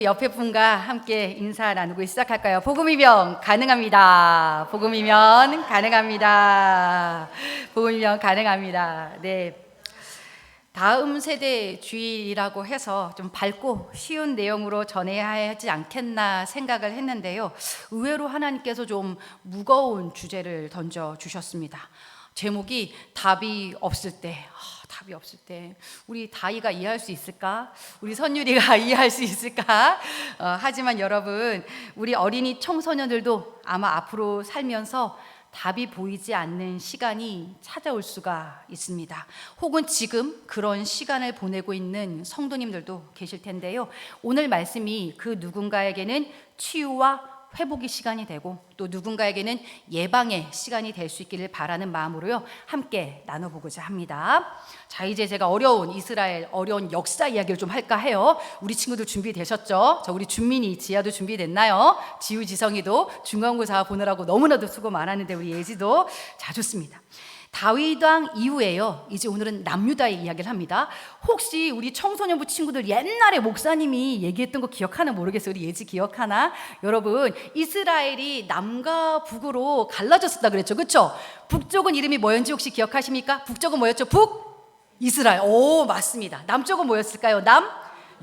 옆에 분과 함께 인사 나누고 시작할까요? 복음이면 가능합니다. 복음이면 가능합니다. 복음이면 가능합니다. 네. 다음 세대 주일이라고 해서 좀 밝고 쉬운 내용으로 전해야 하지 않겠나 생각을 했는데요. 의외로 하나님께서 좀 무거운 주제를 던져 주셨습니다. 제목이 답이 없을 때. 답이 없을 때 우리 다이가 이해할 수 있을까? 우리 선율이가 이해할 수 있을까? 하지만 여러분, 우리 어린이 청소년들도 아마 앞으로 살면서 답이 보이지 않는 시간이 찾아올 수가 있습니다. 혹은 지금 그런 시간을 보내고 있는 성도님들도 계실 텐데요. 오늘 말씀이 그 누군가에게는 치유와 회복의 시간이 되고 또 누군가에게는 예방의 시간이 될 수 있기를 바라는 마음으로요, 함께 나눠보고자 합니다. 자, 이제 제가 어려운 이스라엘 어려운 역사 이야기를 좀 할까 해요. 우리 친구들 준비되셨죠? 우리 준민이, 지아도 준비됐나요? 지우, 지성이도 중간고사 보느라고 너무나도 수고 많았는데 우리 예지도. 자, 좋습니다. 다윗 왕 이후에요, 이제 오늘은 남유다의 이야기를 합니다. 혹시 우리 청소년부 친구들 옛날에 목사님이 얘기했던 거 기억하나 모르겠어요. 우리 예지 기억하나? 여러분, 이스라엘이 남과 북으로 갈라졌었다 그랬죠, 그렇죠? 북쪽은 이름이 뭐였는지 혹시 기억하십니까? 북쪽은 뭐였죠? 이스라엘. 오, 맞습니다. 남쪽은 뭐였을까요?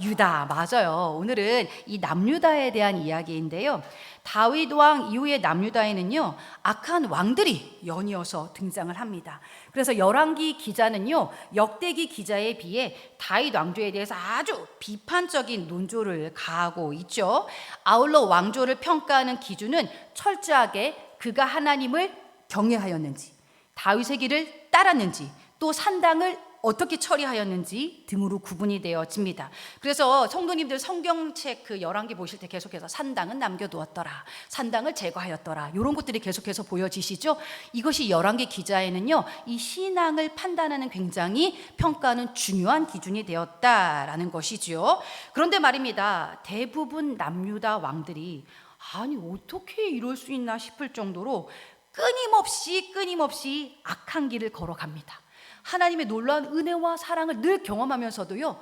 유다. 맞아요. 오늘은 이 남유다에 대한 이야기인데요. 다윗 왕 이후의 남유다에는요, 악한 왕들이 연이어서 등장을 합니다. 그래서 열왕기 기자는요, 역대기 기자에 비해 다윗 왕조에 대해서 아주 비판적인 논조를 가하고 있죠. 아울러 왕조를 평가하는 기준은 철저하게 그가 하나님을 경외하였는지, 다윗의 길을 따랐는지, 또 산당을 어떻게 처리하였는지 등으로 구분이 되어집니다. 그래서 성도님들 성경책 그 열왕기 보실 때 계속해서 산당은 남겨두었더라, 산당을 제거하였더라, 이런 것들이 계속해서 보여지시죠. 이것이 열왕기 기자에는요, 이 신앙을 판단하는 굉장히 평가하는 중요한 기준이 되었다라는 것이죠. 그런데 말입니다, 대부분 남유다 왕들이 아니 어떻게 이럴 수 있나 싶을 정도로 끊임없이 악한 길을 걸어갑니다. 하나님의 놀라운 은혜와 사랑을 늘 경험하면서도요,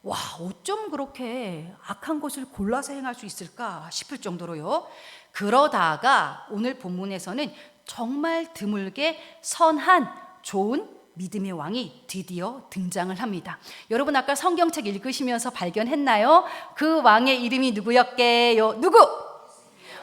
와, 어쩜 그렇게 악한 것을 골라서 행할 수 있을까 싶을 정도로요. 그러다가 오늘 본문에서는 정말 드물게 선한 좋은 믿음의 왕이 드디어 등장을 합니다. 여러분, 아까 성경책 읽으시면서 발견했나요? 그 왕의 이름이 누구였게요? 누구?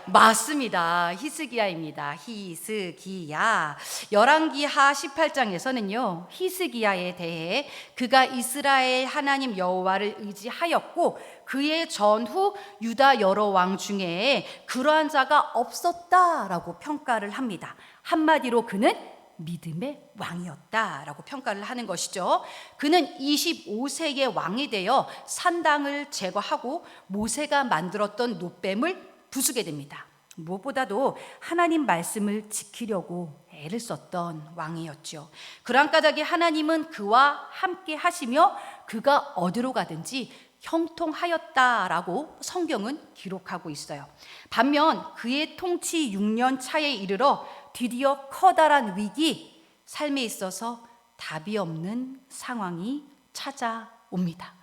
맞습니다. 히스기야입니다. 히스기야. 열왕기하 18장에서는요, 히스기야에 대해 그가 이스라엘 하나님 여호와를 의지하였고 그의 전후 유다 여러 왕 중에 그러한 자가 없었다라고 평가를 합니다. 한마디로 그는 믿음의 왕이었다라고 평가를 하는 것이죠. 그는 25세의 왕이 되어 산당을 제거하고 모세가 만들었던 놋뱀을 부수게 됩니다. 무엇보다도 하나님 말씀을 지키려고 애를 썼던 왕이었죠. 그러한 까닭에 하나님은 그와 함께 하시며 그가 어디로 가든지 형통하였다라고 성경은 기록하고 있어요. 반면 그의 통치 6년 차에 이르러 드디어 커다란 위기, 삶에 있어서 답이 없는 상황이 찾아옵니다.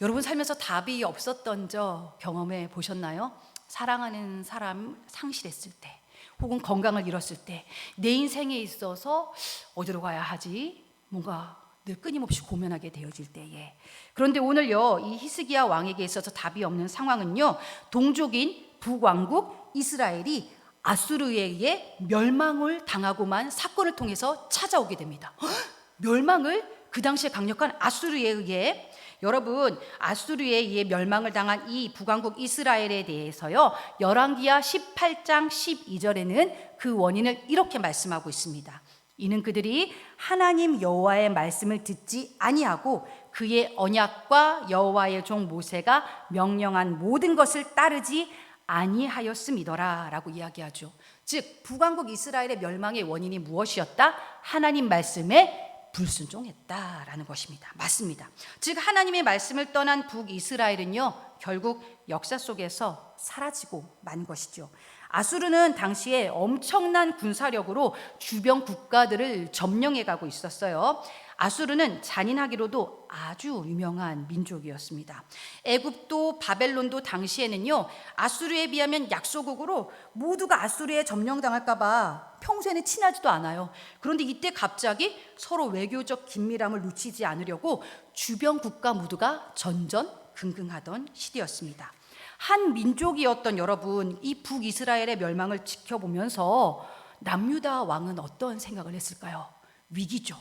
여러분 살면서 답이 없었던 적 경험해 보셨나요? 사랑하는 사람 상실했을 때, 혹은 건강을 잃었을 때, 내 인생에 있어서 어디로 가야 하지? 뭔가 늘 끊임없이 고민하게 되어질 때에. 그런데 오늘요, 이 히스기야 왕에게 있어서 답이 없는 상황은요, 동족인 북왕국 이스라엘이 아수르에 의해 멸망을 당하고만 사건을 통해서 찾아오게 됩니다. 멸망을? 그 당시에 강력한 아수르에 의해. 여러분, 아수르에 의해 멸망을 당한 이 북왕국 이스라엘에 대해서요, 열왕기하 18장 12절에는 그 원인을 이렇게 말씀하고 있습니다. 이는 그들이 하나님 여호와의 말씀을 듣지 아니하고 그의 언약과 여호와의 종 모세가 명령한 모든 것을 따르지 아니하였음이더라 라고 이야기하죠. 즉 북왕국 이스라엘의 멸망의 원인이 무엇이었다? 하나님 말씀에 불순종했다라는 것입니다. 맞습니다. 즉 하나님의 말씀을 떠난 북이스라엘은요, 결국 역사 속에서 사라지고 만 것이죠. 아수르는 당시에 엄청난 군사력으로 주변 국가들을 점령해 가고 있었어요. 아수르는 잔인하기로도 아주 유명한 민족이었습니다. 애굽도 바벨론도 당시에는요, 아수르에 비하면 약소국으로 모두가 아수르에 점령당할까 봐 평소에는 친하지도 않아요. 그런데 이때 갑자기 서로 외교적 긴밀함을 놓치지 않으려고 주변 국가 모두가 전전긍긍하던 시대였습니다. 한 민족이었던 여러분, 이 북이스라엘의 멸망을 지켜보면서 남유다 왕은 어떤 생각을 했을까요? 위기죠.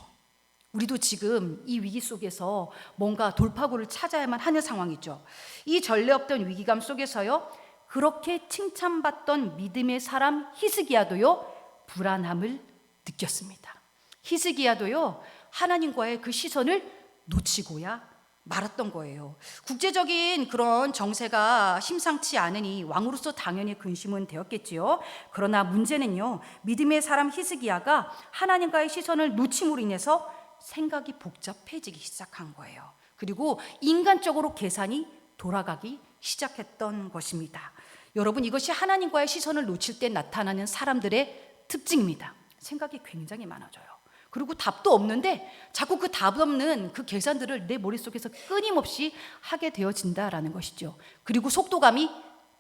우리도 지금 이 위기 속에서 뭔가 돌파구를 찾아야만 하는 상황이죠. 이 전례 없던 위기감 속에서요, 그렇게 칭찬받던 믿음의 사람 히스기야도요, 불안함을 느꼈습니다. 히스기야도요, 하나님과의 그 시선을 놓치고야 말았던 거예요. 국제적인 그런 정세가 심상치 않으니 왕으로서 당연히 근심은 되었겠지요. 그러나 문제는요, 믿음의 사람 히스기야가 하나님과의 시선을 놓침으로 인해서 생각이 복잡해지기 시작한 거예요. 그리고 인간적으로 계산이 돌아가기 시작했던 것입니다. 여러분, 이것이 하나님과의 시선을 놓칠 때 나타나는 사람들의 특징입니다. 생각이 굉장히 많아져요. 그리고 답도 없는데 자꾸 그 답 없는 그 계산들을 내 머릿속에서 끊임없이 하게 되어진다라는 것이죠. 그리고 속도감이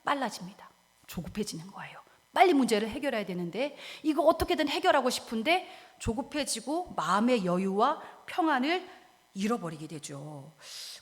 빨라집니다. 조급해지는 거예요. 빨리 문제를 해결해야 되는데 이거 어떻게든 해결하고 싶은데 조급해지고 마음의 여유와 평안을 잃어버리게 되죠.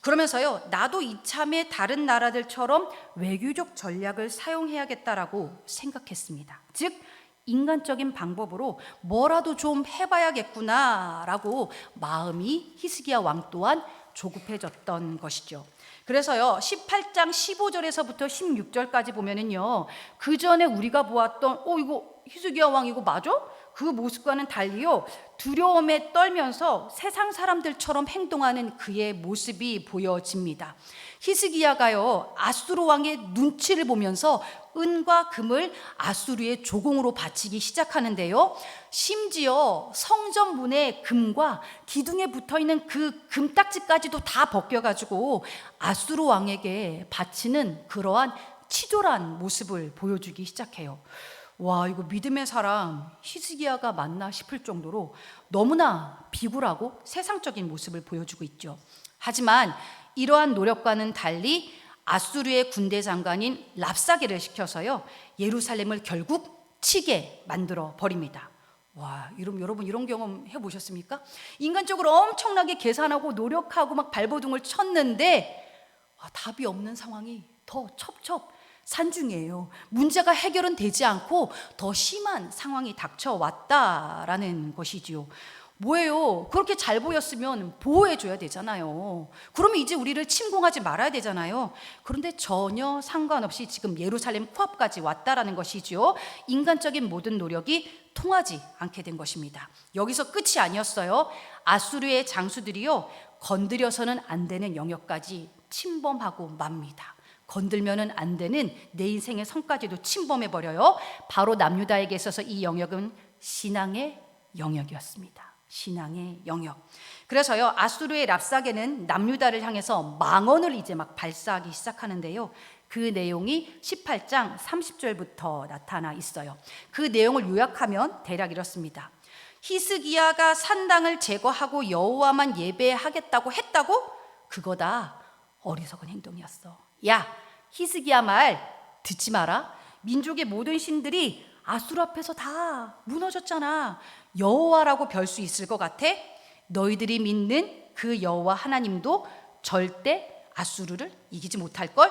그러면서요, 나도 이참에 다른 나라들처럼 외교적 전략을 사용해야겠다라고 생각했습니다. 즉 인간적인 방법으로 뭐라도 좀 해봐야겠구나라고 마음이 히스기야 왕 또한 조급해졌던 것이죠. 그래서요, 18장 15절에서부터 16절까지 보면은요, 그 전에 우리가 보았던 이거 히스기야 왕 이거 맞아? 그 모습과는 달리요, 두려움에 떨면서 세상 사람들처럼 행동하는 그의 모습이 보여집니다. 히스기야가요, 아수르 왕의 눈치를 보면서 은과 금을 아수르의 조공으로 바치기 시작하는데요, 심지어 성전 문의 금과 기둥에 붙어있는 그 금딱지까지도 다 벗겨가지고 아수르 왕에게 바치는 그러한 치졸한 모습을 보여주기 시작해요. 와, 이거 믿음의 사람 히스기야가 맞나 싶을 정도로 너무나 비굴하고 세상적인 모습을 보여주고 있죠. 하지만 이러한 노력과는 달리 아수르의 군대 장관인 랍사게를 시켜서요, 예루살렘을 결국 치게 만들어 버립니다. 와, 여러분 이런 경험 해보셨습니까? 인간적으로 엄청나게 계산하고 노력하고 막 발버둥을 쳤는데 답이 없는 상황이 더 첩첩산중이에요. 문제가 해결은 되지 않고 더 심한 상황이 닥쳐왔다라는 것이지요. 뭐예요? 그렇게 잘 보였으면 보호해줘야 되잖아요. 그러면 이제 우리를 침공하지 말아야 되잖아요. 그런데 전혀 상관없이 지금 예루살렘 코앞까지 왔다라는 것이죠. 인간적인 모든 노력이 통하지 않게 된 것입니다. 여기서 끝이 아니었어요. 아수르의 장수들이요, 건드려서는 안 되는 영역까지 침범하고 맙니다. 건들면은 안 되는 내 인생의 성까지도 침범해버려요. 바로 남유다에게 있어서 이 영역은 신앙의 영역이었습니다. 신앙의 영역. 그래서요, 아수르의 랍사게는 남유다를 향해서 망언을 이제 막 발사하기 시작하는데요, 그 내용이 18장 30절부터 나타나 있어요. 그 내용을 요약하면 대략 이렇습니다. 히스기야가 산당을 제거하고 여호와만 예배하겠다고 했다고? 그거 다 어리석은 행동이었어. 야, 히스기야 말 듣지 마라. 민족의 모든 신들이 아수르 앞에서 다 무너졌잖아. 여호와라고 별 수 있을 것 같아? 너희들이 믿는 그 여호와 하나님도 절대 아수르를 이기지 못할걸?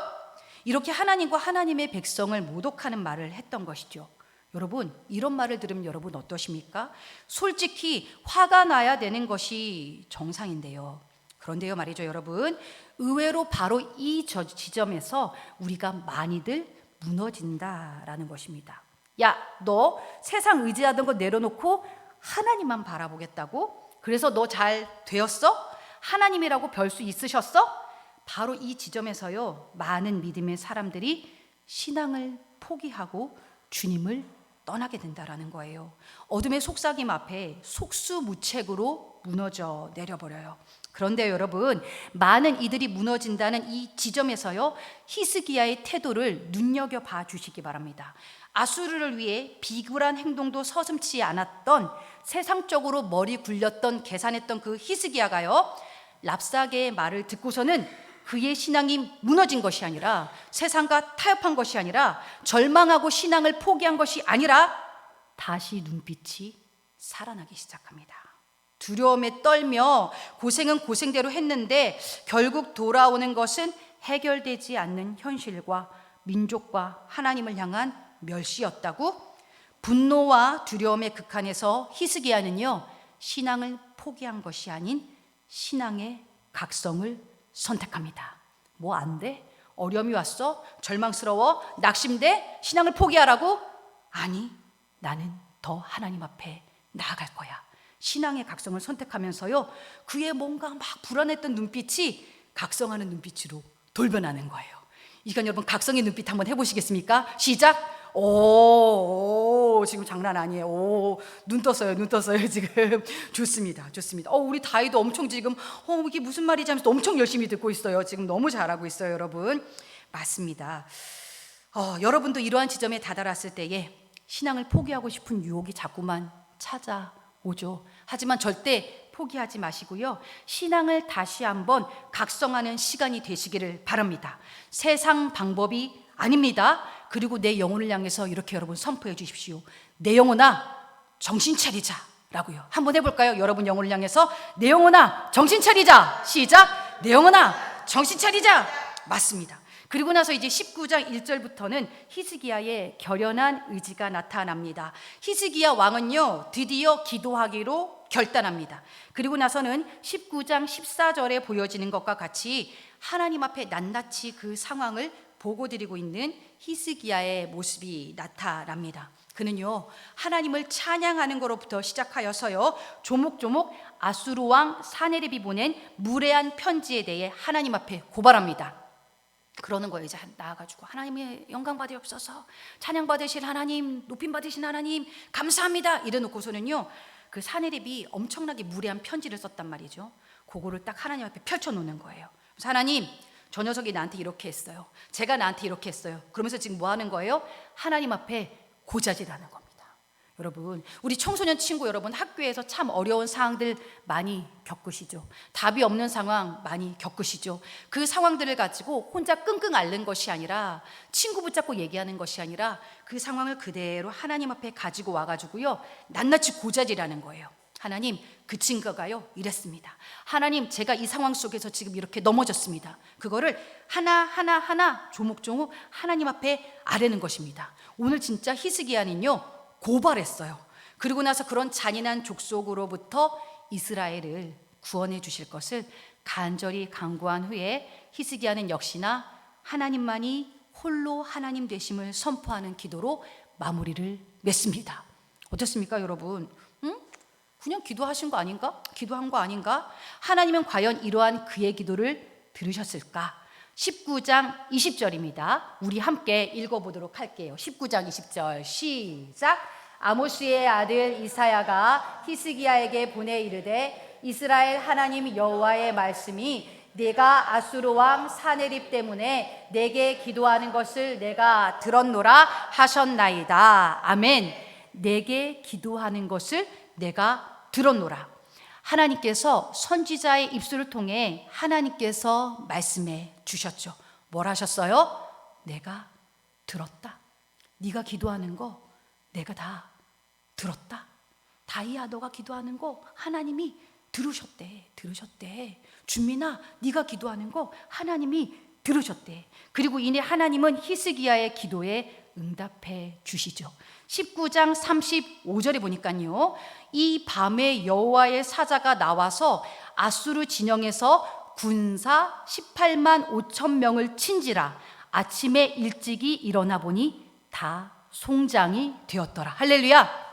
이렇게 하나님과 하나님의 백성을 모독하는 말을 했던 것이죠. 여러분, 이런 말을 들으면 여러분 어떠십니까? 솔직히 화가 나야 되는 것이 정상인데요. 그런데요 말이죠, 여러분, 의외로 바로 이 지점에서 우리가 많이들 무너진다라는 것입니다. 야, 너 세상 의지하던 거 내려놓고 하나님만 바라보겠다고? 그래서 너 잘 되었어? 하나님이라고 별 수 있으셨어? 바로 이 지점에서요, 많은 믿음의 사람들이 신앙을 포기하고 주님을 떠나게 된다라는 거예요. 어둠의 속삭임 앞에 속수무책으로 무너져 내려버려요. 그런데 여러분, 많은 이들이 무너진다는 이 지점에서요, 히스기야의 태도를 눈여겨봐 주시기 바랍니다. 아수르를 위해 비굴한 행동도 서슴지 않았던, 세상적으로 머리 굴렸던, 계산했던 그 히스기야가요, 랍사게의 말을 듣고서는 그의 신앙이 무너진 것이 아니라, 세상과 타협한 것이 아니라, 절망하고 신앙을 포기한 것이 아니라 다시 눈빛이 살아나기 시작합니다. 두려움에 떨며 고생은 고생대로 했는데 결국 돌아오는 것은 해결되지 않는 현실과 민족과 하나님을 향한 멸시였다고. 분노와 두려움의 극한에서 히스기야는요, 신앙을 포기한 것이 아닌 신앙의 각성을 선택합니다. 뭐 안 돼? 어려움이 왔어? 절망스러워? 낙심돼? 신앙을 포기하라고? 아니, 나는 더 하나님 앞에 나아갈 거야. 신앙의 각성을 선택하면서요, 그의 뭔가 막 불안했던 눈빛이 각성하는 눈빛으로 돌변하는 거예요. 이건 여러분, 각성의 눈빛 한번 해보시겠습니까? 시작! 오, 지금 장난 아니에요. 오, 눈 떴어요 지금. 좋습니다. 우리 다이도 엄청 지금 이게 무슨 말이지 하면서 엄청 열심히 듣고 있어요. 지금 너무 잘하고 있어요, 여러분. 맞습니다. 여러분도 이러한 지점에 다다랐을 때에 신앙을 포기하고 싶은 유혹이 자꾸만 찾아오죠. 하지만 절대 포기하지 마시고요, 신앙을 다시 한번 각성하는 시간이 되시기를 바랍니다. 세상 방법이 아닙니다. 그리고 내 영혼을 향해서 이렇게 여러분 선포해 주십시오. 내 영혼아, 정신 차리자 라고요. 한번 해볼까요? 여러분 영혼을 향해서 내 영혼아, 정신 차리자. 시작! 내 영혼아, 정신 차리자. 맞습니다. 그리고 나서 이제 19장 1절부터는 히스기야의 결연한 의지가 나타납니다. 히스기야 왕은요, 드디어 기도하기로 결단합니다. 그리고 나서는 19장 14절에 보여지는 것과 같이 하나님 앞에 낱낱이 그 상황을 보고드리고 있는 히스기야의 모습이 나타납니다. 그는요, 하나님을 찬양하는 것로부터 시작하여서요, 조목조목 아수르 왕 사네립이 보낸 무례한 편지에 대해 하나님 앞에 고발합니다. 그러는 거예요. 이제 나와가지고 하나님의 영광 받으옵소서, 찬양 받으실 하나님, 높임 받으신 하나님 감사합니다 이래놓고서는요, 그 사네립이 엄청나게 무례한 편지를 썼단 말이죠. 그거를 딱 하나님 앞에 펼쳐놓는 거예요. 그래서 하나님, 저 녀석이 나한테 이렇게 했어요. 제가 나한테 이렇게 했어요. 그러면서 지금 뭐 하는 거예요? 하나님 앞에 고자질하는 겁니다. 여러분, 우리 청소년 친구 여러분, 학교에서 참 어려운 상황들 많이 겪으시죠? 답이 없는 상황 많이 겪으시죠? 그 상황들을 가지고 혼자 끙끙 앓는 것이 아니라, 친구 붙잡고 얘기하는 것이 아니라 그 상황을 그대로 하나님 앞에 가지고 와가지고요, 낱낱이 고자질하는 거예요. 하나님, 그 친구가요 이랬습니다. 하나님, 제가 이 상황 속에서 지금 이렇게 넘어졌습니다. 그거를 하나 조목조목 하나님 앞에 아뢰는 것입니다. 오늘 진짜 히스기야는요 고발했어요. 그리고 나서 그런 잔인한 족속으로부터 이스라엘을 구원해 주실 것을 간절히 간구한 후에 히스기야는 역시나 하나님만이 홀로 하나님 되심을 선포하는 기도로 마무리를 맺습니다. 어떻습니까, 여러분? 그냥 기도하신 거 아닌가? 기도한 거 아닌가? 하나님은 과연 이러한 그의 기도를 들으셨을까? 19장 20절입니다. 우리 함께 읽어보도록 할게요. 19장 20절 시작. 아모스의 아들 이사야가 히스기야에게 보내 이르되, 이스라엘 하나님 여호와의 말씀이 내가 아수르 왕 사네립 때문에 내게 기도하는 것을 내가 들었노라 하셨나이다. 아멘. 내게 기도하는 것을 내가 들었노라. 하나님께서 선지자의 입술을 통해 하나님께서 말씀해 주셨죠. 뭘 하셨어요? 내가 들었다. 네가 기도하는 거 내가 다 들었다. 다이아, 너가 기도하는 거 하나님이 들으셨대. 준민아, 네가 기도하는 거 하나님이 들으셨대. 그리고 이내 하나님은 히스기야의 기도에 응답해 주시죠. 19장 35절에 보니까요, 이 밤에 여호와의 사자가 나와서 아수르 진영에서 군사 18만 5천 명을 친지라. 아침에 일찍이 일어나 보니 다 송장이 되었더라. 할렐루야.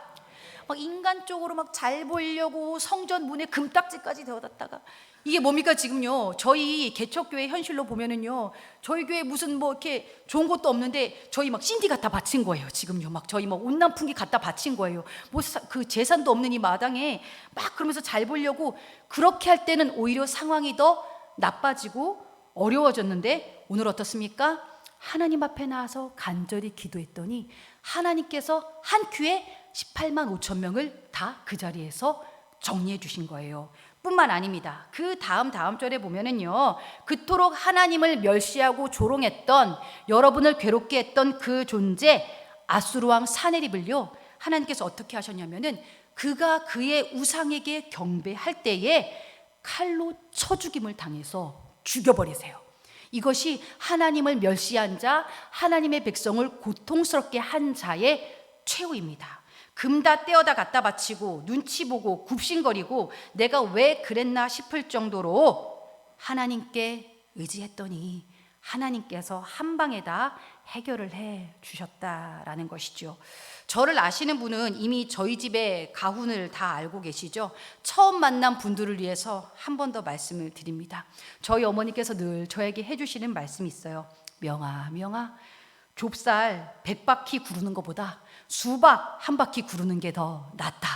막 인간적으로 막 잘 보이려고 성전 문에 금딱지까지 대어놨다가 이게 뭡니까 지금요? 저희 개척교회 현실로 보면은요, 저희 교회 무슨 뭐 이렇게 좋은 것도 없는데 저희 막 신디 갖다 바친 거예요. 지금요, 막 저희 막 온난풍기 갖다 바친 거예요. 뭐 그 재산도 없는 이 마당에 막 그러면서 잘 보려고 그렇게 할 때는 오히려 상황이 더 나빠지고 어려워졌는데 오늘 어떻습니까? 하나님 앞에 나와서 간절히 기도했더니 하나님께서 한 큐에 18만 5천 명을 다 그 자리에서 정리해 주신 거예요. 뿐만 아닙니다. 그 다음 절에 보면은요, 그토록 하나님을 멸시하고 조롱했던, 여러분을 괴롭게 했던 그 존재 아수르 왕 사네립을요, 하나님께서 어떻게 하셨냐면은 그가 그의 우상에게 경배할 때에 칼로 쳐 죽임을 당해서 죽여버리세요. 이것이 하나님을 멸시한 자, 하나님의 백성을 고통스럽게 한 자의 최후입니다. 금 다 떼어다 갖다 바치고 눈치 보고 굽신거리고 내가 왜 그랬나 싶을 정도로 하나님께 의지했더니 하나님께서 한 방에 다 해결을 해 주셨다라는 것이죠. 저를 아시는 분은 이미 저희 집의 가훈을 다 알고 계시죠. 처음 만난 분들을 위해서 한 번 더 말씀을 드립니다. 저희 어머니께서 늘 저에게 해주시는 말씀이 있어요. 명아 좁쌀 100바퀴 구르는 것보다 수박 한 바퀴 구르는 게 더 낫다.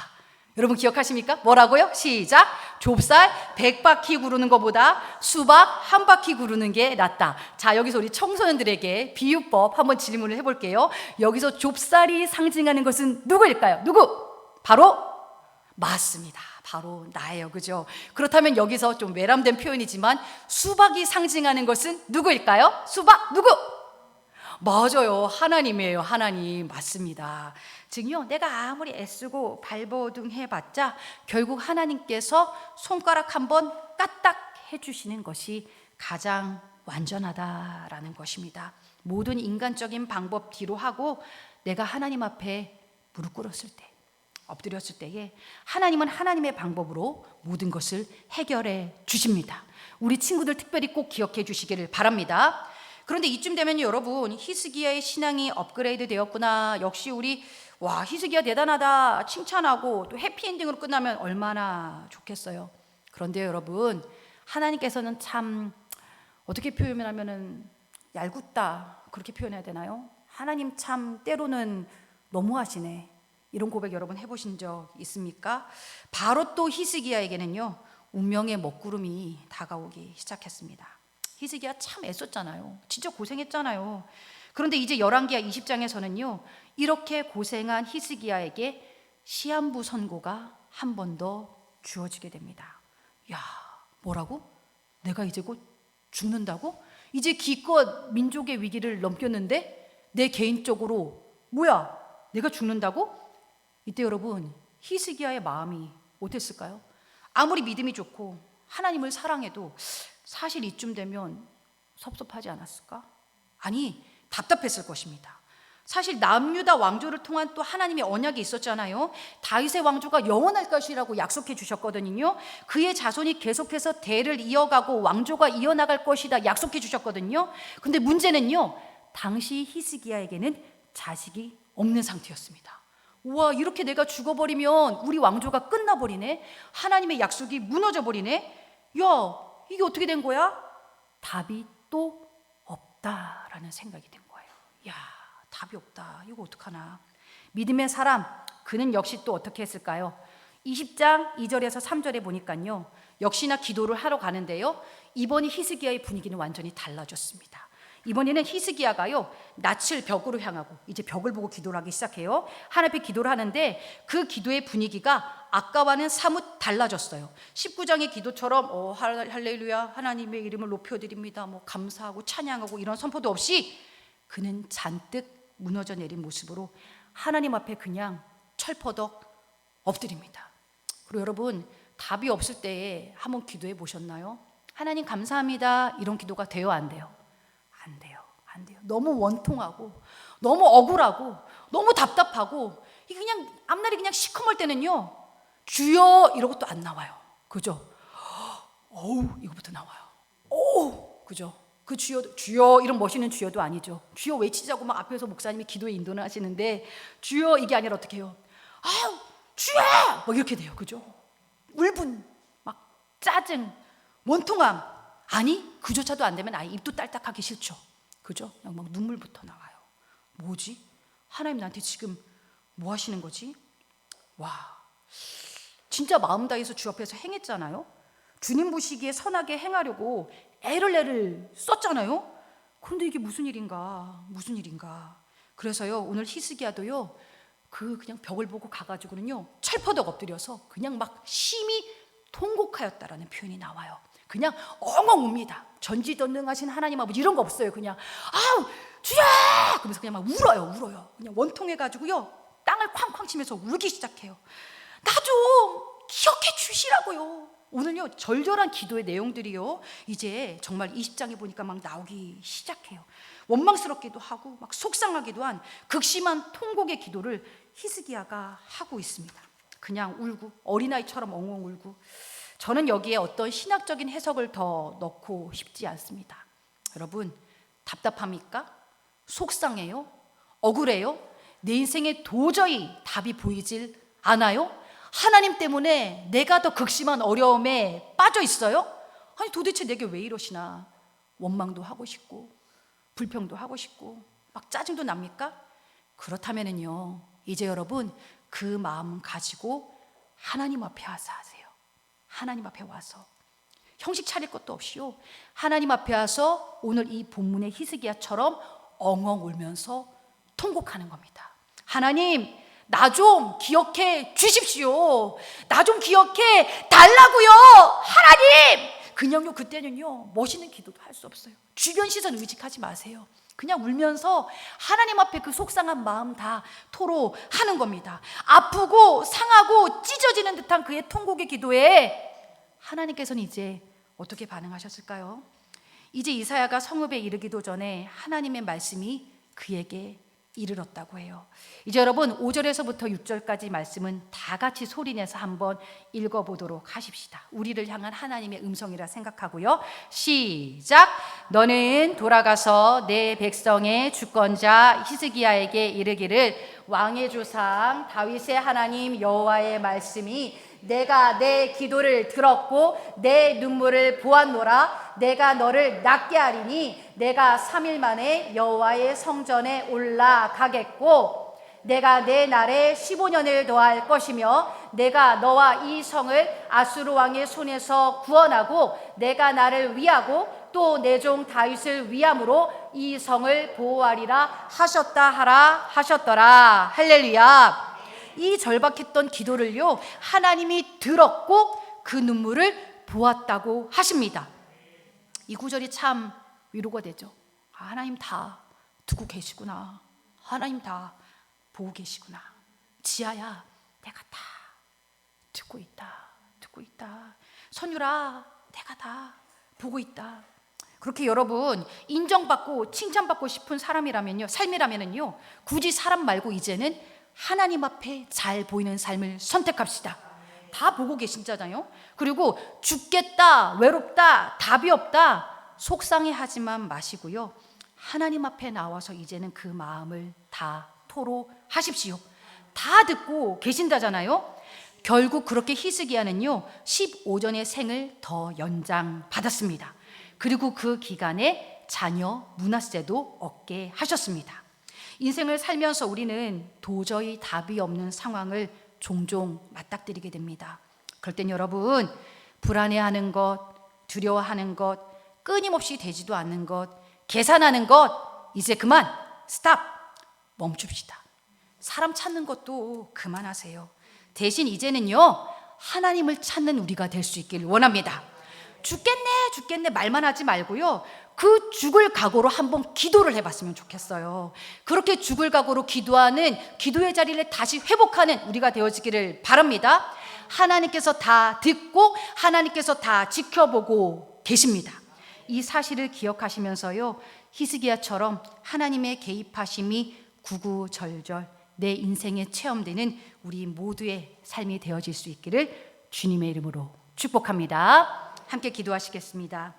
여러분 기억하십니까? 뭐라고요? 시작. 좁쌀 100바퀴 구르는 것보다 수박 한 바퀴 구르는 게 낫다. 자, 여기서 우리 청소년들에게 비유법 한번 질문을 해볼게요. 여기서 좁쌀이 상징하는 것은 누구일까요? 누구? 바로 맞습니다. 바로 나예요. 그죠? 그렇다면 여기서 좀 외람된 표현이지만 수박이 상징하는 것은 누구일까요? 수박 누구? 맞아요. 하나님이에요. 하나님. 맞습니다. 즉요, 내가 아무리 애쓰고 발버둥 해봤자 결국 하나님께서 손가락 한번 까딱 해주시는 것이 가장 완전하다라는 것입니다. 모든 인간적인 방법 뒤로 하고 내가 하나님 앞에 무릎 꿇었을 때, 엎드렸을 때에 하나님은 하나님의 방법으로 모든 것을 해결해 주십니다. 우리 친구들 특별히 꼭 기억해 주시기를 바랍니다. 그런데 이쯤 되면 여러분, 히스기야의 신앙이 업그레이드 되었구나, 역시 우리 히스기야 대단하다 칭찬하고 또 해피엔딩으로 끝나면 얼마나 좋겠어요. 그런데 여러분, 하나님께서는 참 어떻게 표현하면은 얄궂다 그렇게 표현해야 되나요? 하나님 참 때로는 너무하시네, 이런 고백 여러분 해보신 적 있습니까? 바로 또 히스기야에게는요, 운명의 먹구름이 다가오기 시작했습니다. 히스기야 참 애썼잖아요. 진짜 고생했잖아요. 그런데 이제 열왕기하 20장에서는요, 이렇게 고생한 히스기야에게 시한부 선고가 한 번 더 주어지게 됩니다. 야, 뭐라고? 내가 이제 곧 죽는다고? 이제 기껏 민족의 위기를 넘겼는데 내 개인적으로 뭐야? 내가 죽는다고? 이때 여러분, 히스기야의 마음이 어땠을까요? 아무리 믿음이 좋고 하나님을 사랑해도 사실 이쯤 되면 섭섭하지 않았을까? 아니, 답답했을 것입니다. 사실 남유다 왕조를 통한 또 하나님의 언약이 있었잖아요. 다윗의 왕조가 영원할 것이라고 약속해 주셨거든요. 그의 자손이 계속해서 대를 이어가고 왕조가 이어나갈 것이다 약속해 주셨거든요. 근데 문제는요, 당시 히스기야에게는 자식이 없는 상태였습니다. 우와, 이렇게 내가 죽어버리면 우리 왕조가 끝나버리네. 하나님의 약속이 무너져버리네. 야, 이게 어떻게 된 거야? 답이 또 없다라는 생각이 든 거예요. 야, 답이 없다. 이거 어떡하나. 믿음의 사람, 그는 역시 또 어떻게 했을까요? 20장 2절에서 3절에 보니까요, 역시나 기도를 하러 가는데요, 이번이 히스기야의 분위기는 완전히 달라졌습니다. 이번에는 히스기야가요, 낯을 벽으로 향하고 이제 벽을 보고 기도를 하기 시작해요. 하나님 앞에 기도를 하는데 그 기도의 분위기가 아까와는 사뭇 달라졌어요. 19장의 기도처럼 할렐루야 하나님의 이름을 높여드립니다, 뭐 감사하고 찬양하고 이런 선포도 없이 그는 잔뜩 무너져 내린 모습으로 하나님 앞에 그냥 철퍼덕 엎드립니다. 그리고 여러분, 답이 없을 때에 한번 기도해 보셨나요? 하나님 감사합니다, 이런 기도가 돼요, 안 돼요? 안 돼요. 안 돼요. 너무 원통하고 너무 억울하고 너무 답답하고 이게 그냥 앞날이 그냥 시커멀 때는요, 주여 이러고 또 안 나와요. 그죠? 어우, 이거부터 나와요. 오, 그죠? 그 주여 이런 멋있는 주여도 아니죠. 주여 외치자고 막 앞에서 목사님이 기도에 인도를 하시는데 주여 이게 아니라 어떻게 해요? 아유, 주여! 뭐 이렇게 돼요. 그죠? 울분, 막 짜증, 원통함. 아니, 그조차도 안 되면 아예 입도 딸딱하기 싫죠. 그죠? 그냥 막 눈물부터 나와요. 뭐지? 하나님 나한테 지금 뭐 하시는 거지? 와, 진짜 마음 다해서 주 앞에서 행했잖아요. 주님 보시기에 선하게 행하려고 애를 썼잖아요. 그런데 이게 무슨 일인가? 그래서요, 오늘 히스기야도요, 그냥 벽을 보고 가가지고는요, 철퍼덕 엎드려서 그냥 막 심히 통곡하였다라는 표현이 나와요. 그냥 엉엉 웁니다. 전지전능하신 하나님 아버지 이런 거 없어요. 그냥 아우 주여! 그러면서 그냥 막 울어요. 그냥 원통해가지고요, 땅을 쾅쾅 치면서 울기 시작해요. 나 좀 기억해 주시라고요. 오늘요, 절절한 기도의 내용들이요, 이제 정말 20장에 보니까 막 나오기 시작해요. 원망스럽기도 하고 막 속상하기도 한 극심한 통곡의 기도를 히스기야가 하고 있습니다. 그냥 울고 어린아이처럼 엉엉 울고. 저는 여기에 어떤 신학적인 해석을 더 넣고 싶지 않습니다. 여러분, 답답합니까? 속상해요? 억울해요? 내 인생에 도저히 답이 보이질 않아요? 하나님 때문에 내가 더 극심한 어려움에 빠져 있어요? 아니, 도대체 내게 왜 이러시나? 원망도 하고 싶고 불평도 하고 싶고 막 짜증도 납니까? 그렇다면은요, 이제 여러분 그 마음 가지고 하나님 앞에 와서 하세요. 하나님 앞에 와서 형식 차릴 것도 없이요, 하나님 앞에 와서 오늘 이 본문의 히스기야처럼 엉엉 울면서 통곡하는 겁니다. 하나님, 나 좀 기억해 주십시오. 나 좀 기억해 달라고요. 하나님! 그냥요, 그때는요, 멋있는 기도도 할 수 없어요. 주변 시선 의식하지 마세요. 그냥 울면서 하나님 앞에 그 속상한 마음 다 토로하는 겁니다. 아프고 상하고 찢어지는 듯한 그의 통곡의 기도에 하나님께서는 이제 어떻게 반응하셨을까요? 이제 이사야가 성읍에 이르기도 전에 하나님의 말씀이 그에게 이르렀다고 해요. 이제 여러분 5절에서부터 6절까지 말씀은 다 같이 소리내서 한번 읽어보도록 하십시다. 우리를 향한 하나님의 음성이라 생각하고요. 시작! 너는 돌아가서 내 백성의 주권자 히스기야에게 이르기를, 왕의 조상 다윗의 하나님 여호와의 말씀이 내가 내 기도를 들었고 내 눈물을 보았노라. 내가 너를 낫게 하리니 내가 3일 만에 여호와의 성전에 올라가겠고 내가 내 날에 15년을 더할 것이며 내가 너와 이 성을 아수르 왕의 손에서 구원하고 내가 나를 위하고 또 내 종 다윗을 위함으로 이 성을 보호하리라 하셨다 하라 하셨더라. 할렐루야. 이 절박했던 기도를요, 하나님이 들었고 그 눈물을 보았다고 하십니다. 이 구절이 참 위로가 되죠. 하나님 다 두고 계시구나. 하나님 다 보고 계시구나. 지아야, 내가 다 듣고 있다. 선율아, 내가 다 보고 있다. 그렇게 여러분 인정받고 칭찬받고 싶은 삶이라면요, 굳이 사람 말고 이제는 하나님 앞에 잘 보이는 삶을 선택합시다. 다 보고 계신잖아요. 그리고 죽겠다, 외롭다, 답이 없다 속상해하지만 마시고요, 하나님 앞에 나와서 이제는 그 마음을 다 토로하십시오. 다 듣고 계신다잖아요. 결국 그렇게 히스기야는요 15전의 생을 더 연장받았습니다. 그리고 그 기간에 자녀 므낫세도 얻게 하셨습니다. 인생을 살면서 우리는 도저히 답이 없는 상황을 종종 맞닥뜨리게 됩니다. 그럴 땐 여러분, 불안해하는 것, 두려워하는 것, 끊임없이 되지도 않는 것, 계산하는 것, 이제 그만, 스탑, 멈춥시다. 사람 찾는 것도 그만하세요. 대신 이제는요, 하나님을 찾는 우리가 될 수 있기를 원합니다. 죽겠네 말만 하지 말고요, 그 죽을 각오로 한번 기도를 해봤으면 좋겠어요. 그렇게 죽을 각오로 기도하는 기도의 자리를 다시 회복하는 우리가 되어지기를 바랍니다. 하나님께서 다 듣고 하나님께서 다 지켜보고 계십니다. 이 사실을 기억하시면서요, 히스기야처럼 하나님의 개입하심이 구구절절 내 인생에 체험되는 우리 모두의 삶이 되어질 수 있기를 주님의 이름으로 축복합니다. 함께 기도하시겠습니다.